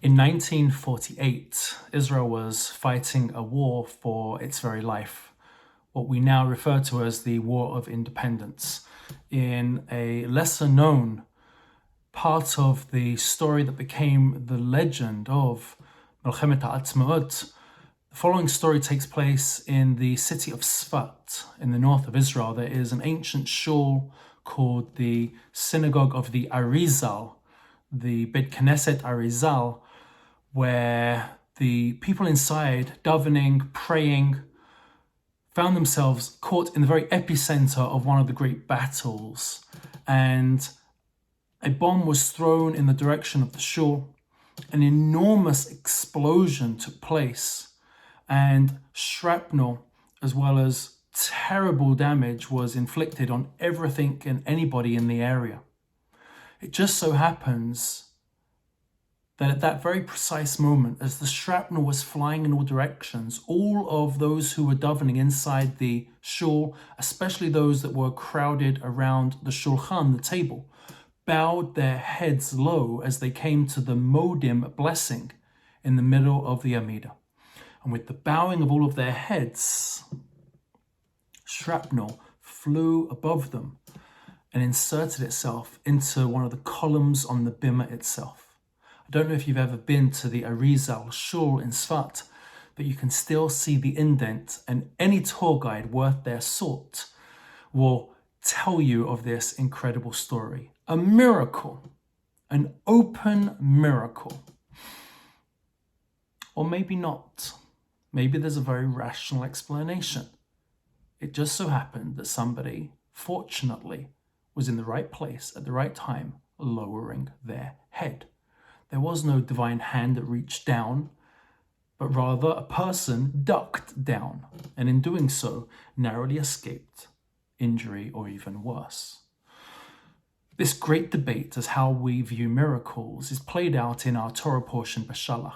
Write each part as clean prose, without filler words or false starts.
In 1948, Israel was fighting a war for its very life, what we now refer to as the War of Independence. In a lesser known part of the story that became the legend of Melchemet HaAtzmaut, the following story takes place in the city of Sfat in the north of Israel. There is an ancient shul called the Synagogue of the Arizal, the Bet Knesset Arizal, where the people inside, davening, praying, found themselves caught in the very epicenter of one of the great battles. And a bomb was thrown in the direction of the shul. An enormous explosion took place, and shrapnel, as well as terrible damage, was inflicted on everything and anybody in the area. It just so happens that at that very precise moment, as the shrapnel was flying in all directions, all of those who were davening inside the shul, especially those that were crowded around the shulchan, the table, bowed their heads low as they came to the modim blessing in the middle of the Amidah. And with the bowing of all of their heads, shrapnel flew above them and inserted itself into one of the columns on the bimah itself. I don't know if you've ever been to the Arizal shul in Sfat, but you can still see the indent, and any tour guide worth their salt will tell you of this incredible story. A miracle, an open miracle. Or maybe not. Maybe there's a very rational explanation. It just so happened that somebody, fortunately, was in the right place at the right time, lowering their head. There was no divine hand that reached down, but rather a person ducked down, and in doing so, narrowly escaped injury or even worse. This great debate as how we view miracles is played out in our Torah portion, Beshalach.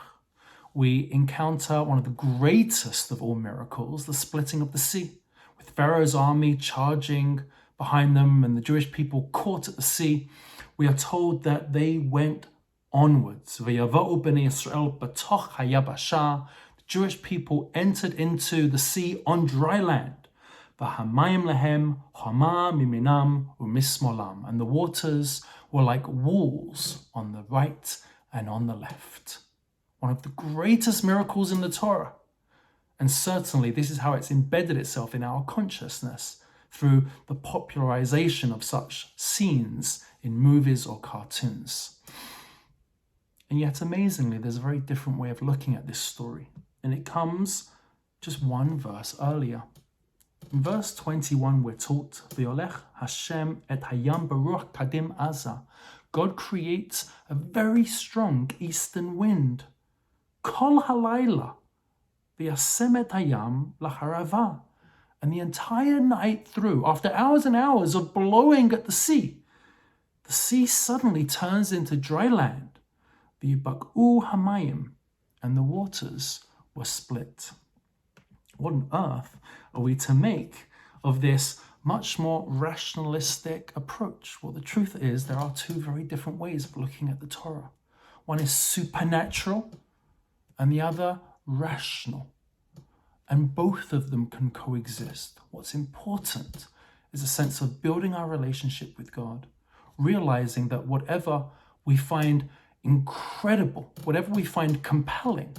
We encounter one of the greatest of all miracles, the splitting of the sea, with Pharaoh's army charging behind them and the Jewish people caught at the sea. We are told that they went onwards. V'yava'u b'nei Yisrael b'toch hayabasha. The Jewish people entered into the sea on dry land. V'hamayim lehem hama miminam u'mismolam. And the waters were like walls on the right and on the left. One of the greatest miracles in the Torah. And certainly this is how it's embedded itself in our consciousness through the popularization of such scenes in movies or cartoons. And yet, amazingly, there's a very different way of looking at this story. And it comes just one verse earlier. In verse 21, we're taught, V'yolech Hashem et hayam baruch kadim aza. God creates a very strong eastern wind. Kol halayla v'yasem et hayam lacharava. And the entire night through, after hours and hours of blowing at the sea suddenly turns into dry land. V'yibak'u hamayim, and the waters were split. What on earth are we to make of this much more rationalistic approach? Well, the truth is there are two very different ways of looking at the Torah. One is supernatural and the other rational. And both of them can coexist. What's important is a sense of building our relationship with God, realizing that whatever we find incredible, whatever we find compelling,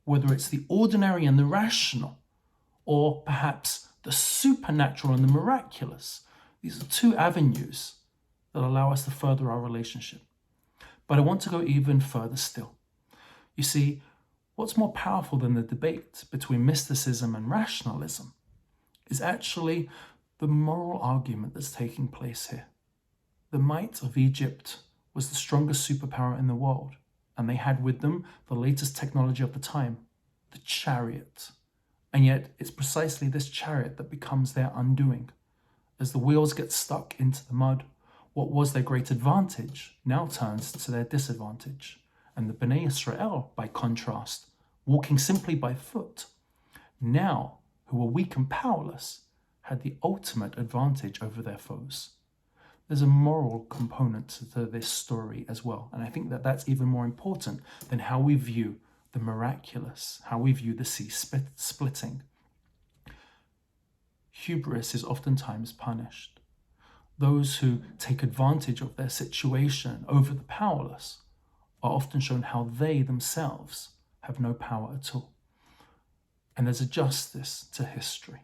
whether it's the ordinary and the rational, or perhaps the supernatural and the miraculous, these are two avenues that allow us to further our relationship. But I want to go even further still. You see, what's more powerful than the debate between mysticism and rationalism is actually the moral argument that's taking place here. The might of Egypt was the strongest superpower in the world, and they had with them the latest technology of the time, the chariot. And yet it's precisely this chariot that becomes their undoing. As the wheels get stuck into the mud, what was their great advantage now turns to their disadvantage. And the Bnei Israel, by contrast, walking simply by foot, now, who were weak and powerless, had the ultimate advantage over their foes. there's a moral component to this story as well. And I think that that's even more important than how we view the miraculous, how we view the sea splitting. Hubris is oftentimes punished. Those who take advantage of their situation over the powerless are often shown how they themselves have no power at all. And there's a justice to history.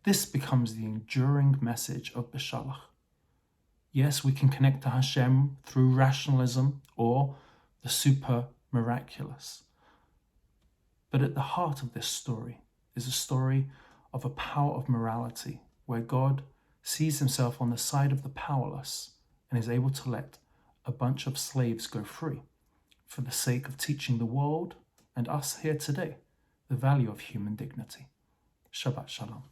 This becomes the enduring message of Beshalach. Yes, we can connect to Hashem through rationalism or the super miraculous. But at the heart of this story is a story of a power of morality where God sees himself on the side of the powerless and is able to let a bunch of slaves go free for the sake of teaching the world and us here today the value of human dignity. Shabbat Shalom.